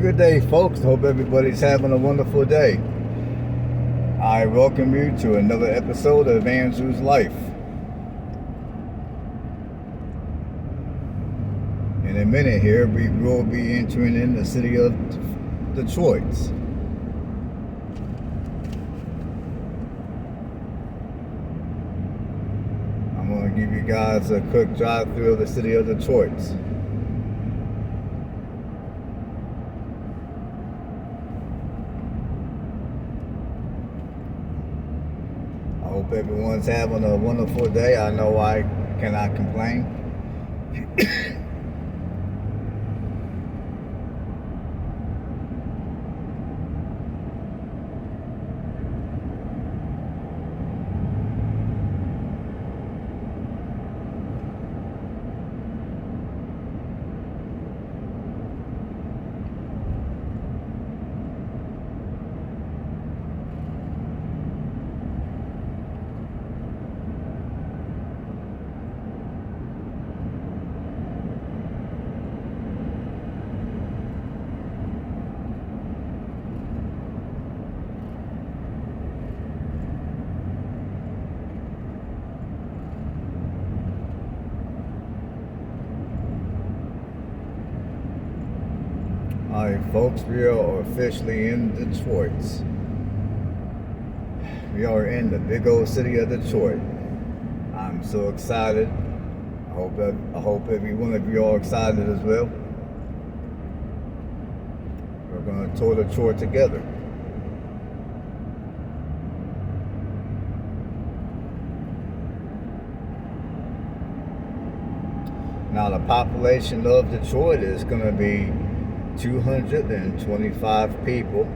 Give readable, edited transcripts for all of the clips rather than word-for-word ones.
good day, folks. Hope everybody's having a wonderful day. I welcome you to another episode of Andrew's Life. In a minute here, we will be entering in the city of Detroit. I'm going to give you guys a quick drive through of the city of Detroit. I hope everyone's having a wonderful day. I know I cannot complain. Alright, folks, we are officially in Detroit. We are in the big old city of Detroit. I'm so excited. I hope every one of you are excited as well. We're going to tour Detroit together. Now, the population of Detroit is going to be 225 people.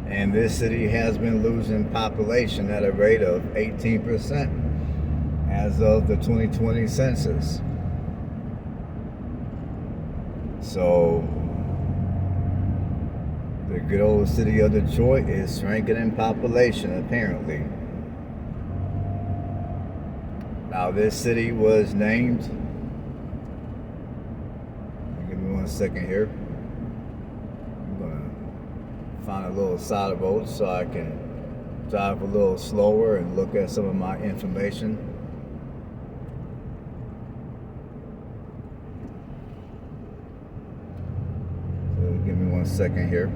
And this city has been losing population at a rate of 18% as of the 2020 census. So the good old city of Detroit is shrinking in population, apparently. Now, this city was named, give me 1 second here. I'm going to find a little side road so I can drive a little slower and look at some of my information. So give me 1 second here.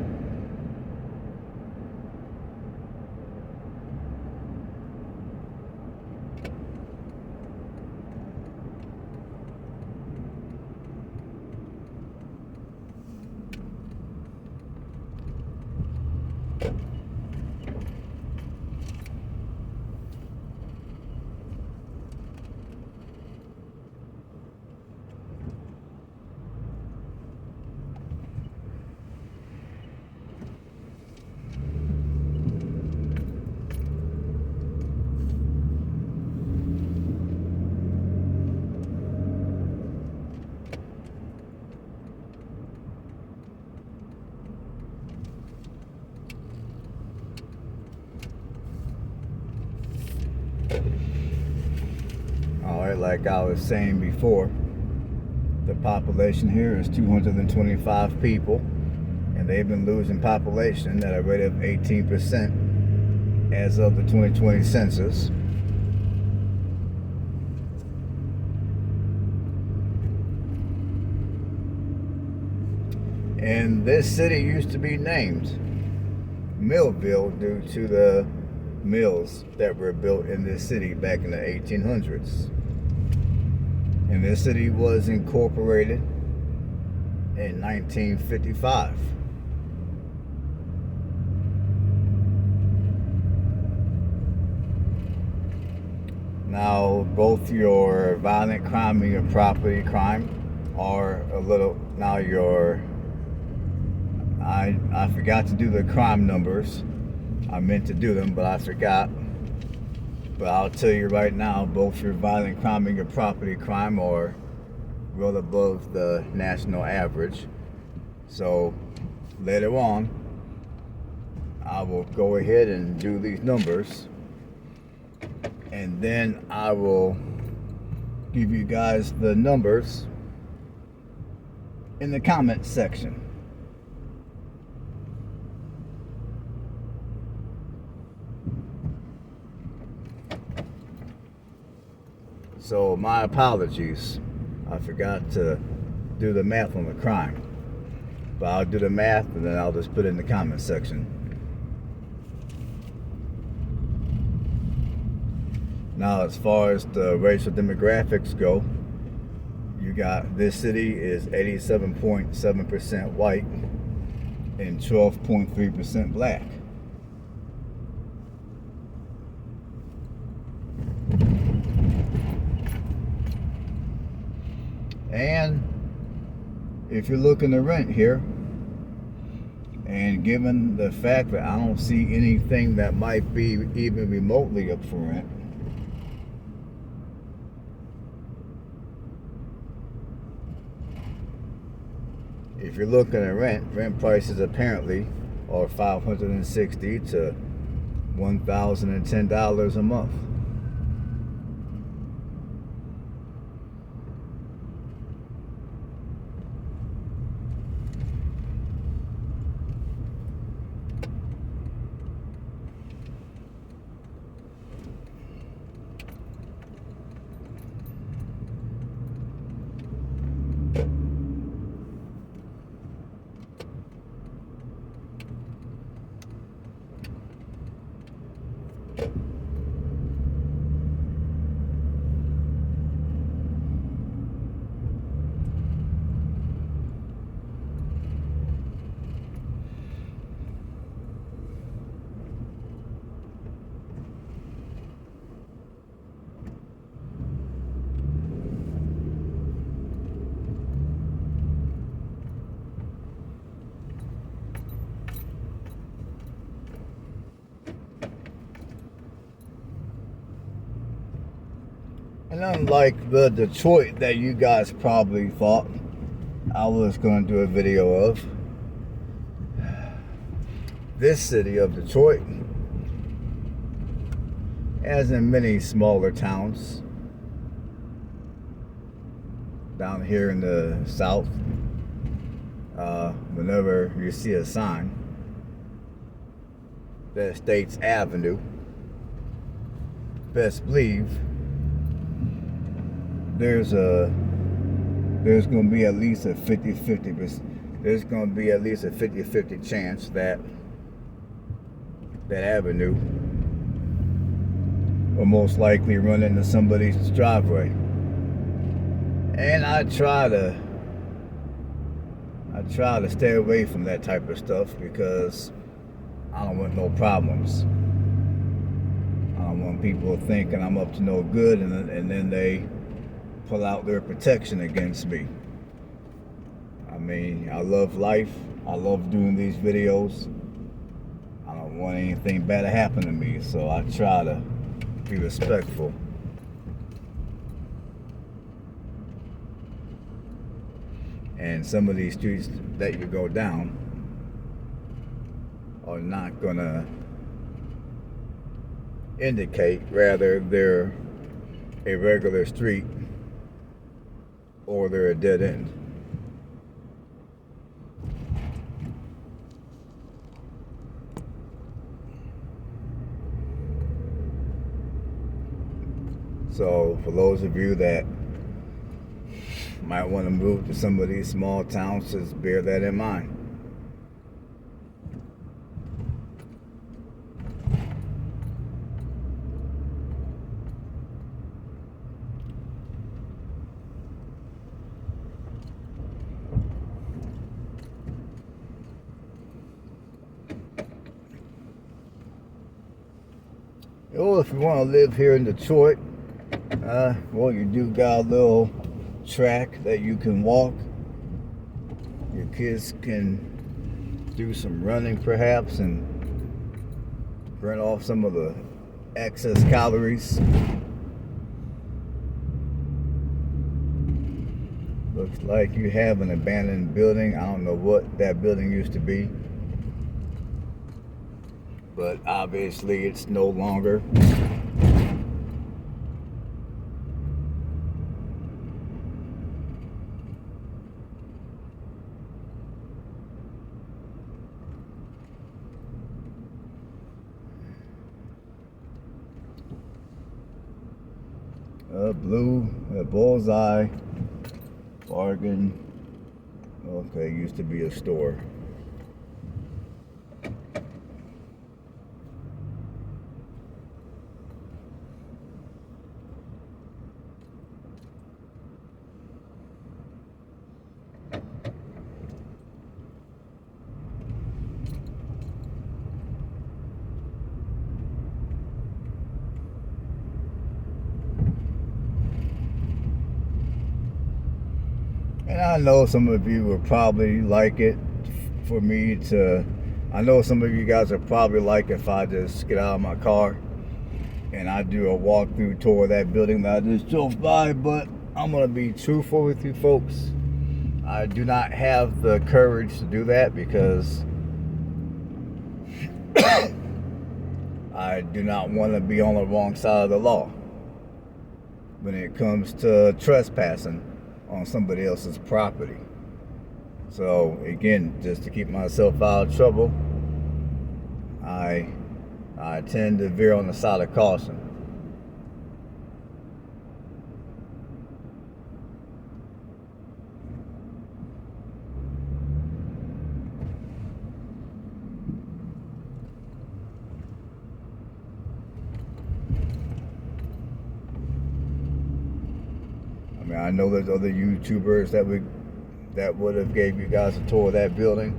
Alright, like I was saying before, the population here is 225 people, and they've been losing population at a rate of 18% as of the 2020 census. And this city used to be named Millville due to the mills that were built in this city back in the 1800s. And this city was incorporated in 1955. Now, both your violent crime and your property crime are a little, now your, I forgot to do the crime numbers. I meant to do them, but I forgot. But I'll tell you right now, both your violent crime and your property crime are well above the national average. So later on, I will go ahead and do these numbers, and then I will give you guys the numbers in the comment section. So my apologies. I forgot to do the math on the crime. But I'll do the math and then I'll just put it in the comment section. Now, as far as the racial demographics go, you got this city is 87.7% white and 12.3% black. And if you're looking to rent here, and given the fact that I don't see anything that might be even remotely up for rent, if you're looking at rent prices apparently are $560 to $1,010 a month. And unlike the Detroit that you guys probably thought I was going to do a video of, this city of Detroit, as in many smaller towns down here in the south, whenever you see a sign that states Avenue, best believe there's going to be at least a 50-50%. There's going to be at least a 50-50 chance that that avenue will most likely run into somebody's driveway. And I try to stay away from that type of stuff because I don't want no problems. I don't want people thinking I'm up to no good and then they pull out their protection against me. I mean, I love life. I love doing these videos. I don't want anything bad to happen to me, so I try to be respectful. And some of these streets that you go down are not gonna indicate, rather they're a regular street or they're a dead end. So for those of you that might want to move to some of these small towns, just bear that in mind. Well, if you want to live here in Detroit, well, you do got a little track that you can walk. Your kids can do some running perhaps and burn off some of the excess calories. Looks like you have an abandoned building. I don't know what that building used to be, but obviously it's no longer. Blue, Bullseye, Bargain. Okay, used to be a store. And I know some of you would probably like it for me to, I know some of you guys would probably like if I just get out of my car and I do a walkthrough tour of that building that I just drove by, but I'm going to be truthful with you folks. I do not have the courage to do that because I do not want to be on the wrong side of the law when it comes to trespassing on somebody else's property. So again, just to keep myself out of trouble, I tend to veer on the side of caution. I mean, I know there's other YouTubers that would have gave you guys a tour of that building,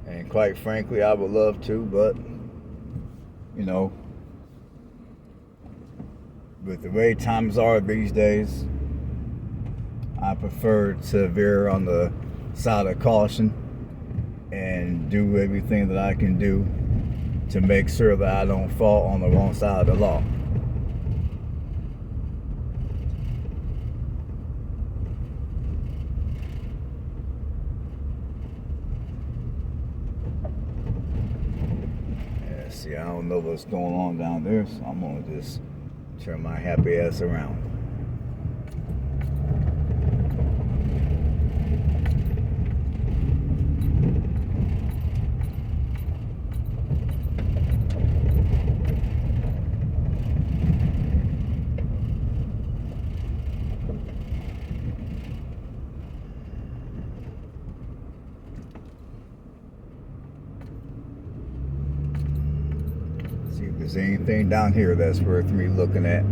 and quite frankly, I would love to, but you know, with the way times are these days, I prefer to veer on the side of caution and do everything that I can do to make sure that I don't fall on the wrong side of the law. See, I don't know what's going on down there, so I'm gonna just turn my happy ass around. See if there's anything down here that's worth me looking at.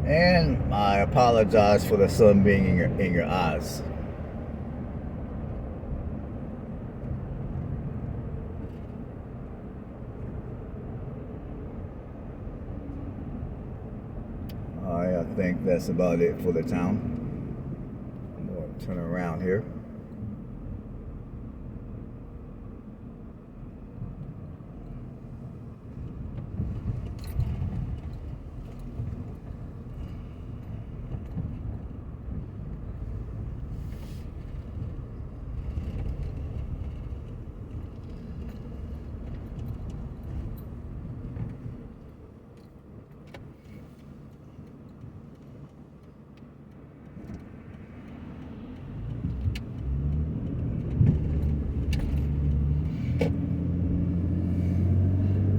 And I apologize for the sun being in your eyes. Alright, I think that's about it for the town. I'm going to turn around here.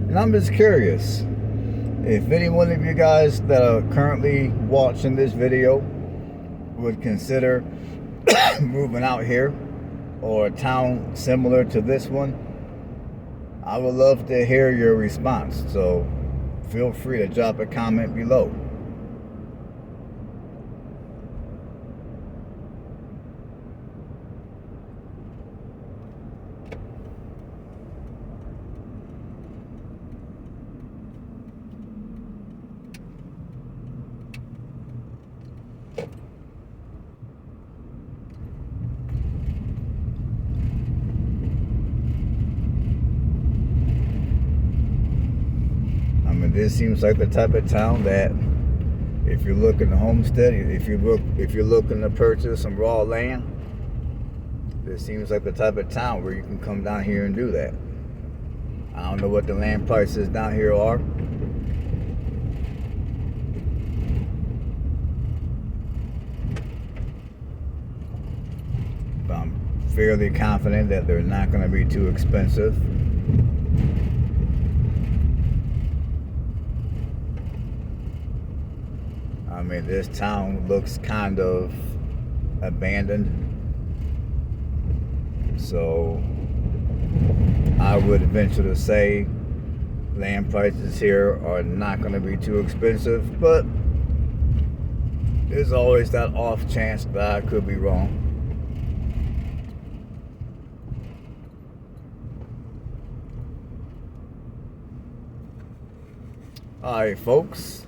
And I'm just curious if any one of you guys that are currently watching this video would consider moving out here or a town similar to this one. I would love to hear your response, so feel free to drop a comment below. This seems like the type of town that if you're looking to homestead, if you're looking to purchase some raw land, This seems like the type of town where you can come down here and do that. I don't know what the land prices down here are. But I'm fairly confident that they're not going to be too expensive. I mean, this town looks kind of abandoned. So I would venture to say land prices here are not going to be too expensive, but there's always that off chance that I could be wrong. Alright, folks,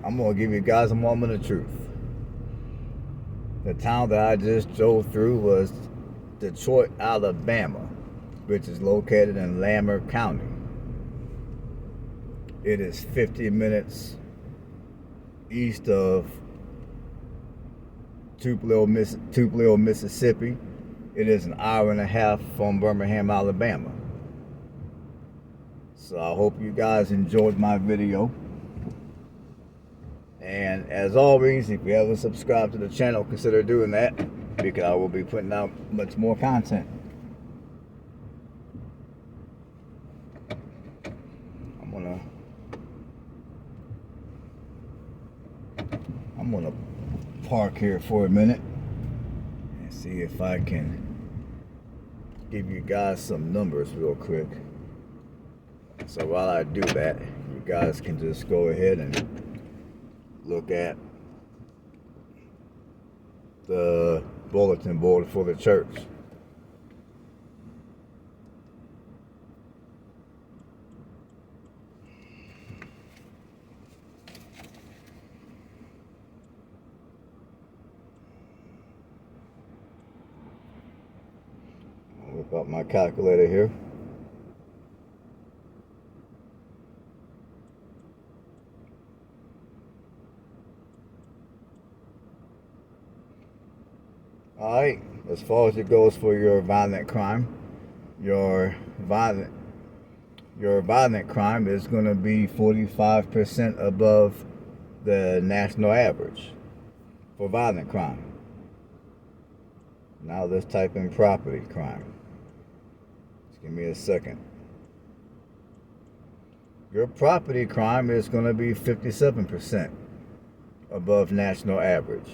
I'm going to give you guys a moment of truth. The town that I just drove through was Detroit, Alabama, which is located in Lamar County. It is 50 minutes east of Tupelo, Mississippi. It is an hour and a half from Birmingham, Alabama. So I hope you guys enjoyed my video. And as always, if you haven't subscribed to the channel, consider doing that, because I will be putting out much more content. I'm gonna park here for a minute and see if I can give you guys some numbers real quick. So while I do that, you guys can just go ahead and look at the bulletin board for the church. I'll whip out my calculator here. Alright, as far as it goes for your violent crime, your violent crime is going to be 45% above the national average for violent crime. Now let's type in property crime. Just give me a second. Your property crime is going to be 57% above national average.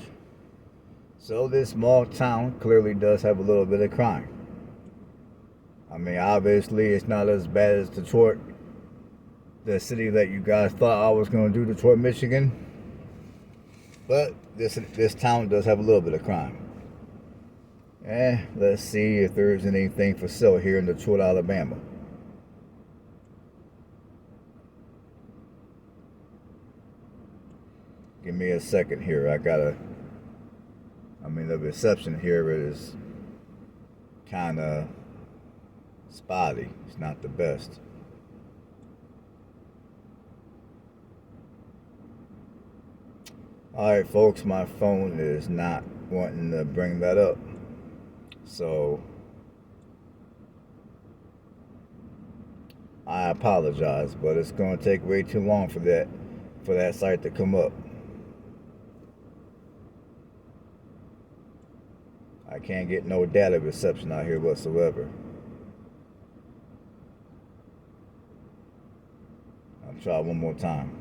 So this small town clearly does have a little bit of crime. I mean, obviously it's not as bad as Detroit, the city that you guys thought I was going to do, Detroit, Michigan. But this town does have a little bit of crime. Let's see if there's anything for sale here in Detroit, Alabama. Give me a second here. The reception here is kind of spotty. It's not the best. Alright, folks, my phone is not wanting to bring that up. So I apologize, but it's going to take way too long for that site to come up. I can't get no data reception out here whatsoever. I'll try one more time.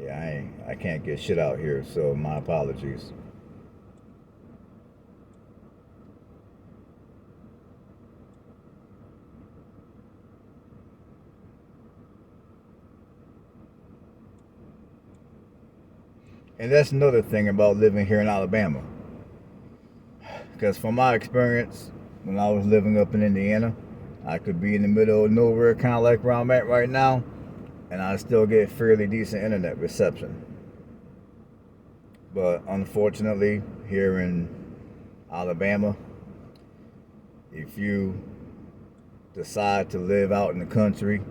Yeah, I can't get shit out here, so my apologies. And that's another thing about living here in Alabama. Because from my experience, when I was living up in Indiana, I could be in the middle of nowhere, kind of like where I'm at right now, and I still get fairly decent internet reception. But unfortunately, here in Alabama, if you decide to live out in the country,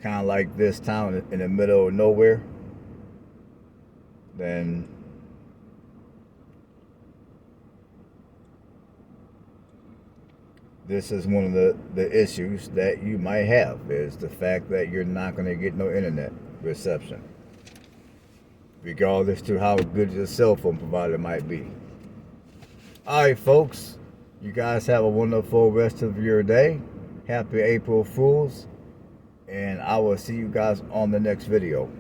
kind of like this town in the middle of nowhere, then this is one of the issues that you might have, is the fact that you're not going to get no internet reception, regardless to how good your cell phone provider might be. All right, folks, you guys have a wonderful rest of your day. Happy April Fools, and I will see you guys on the next video.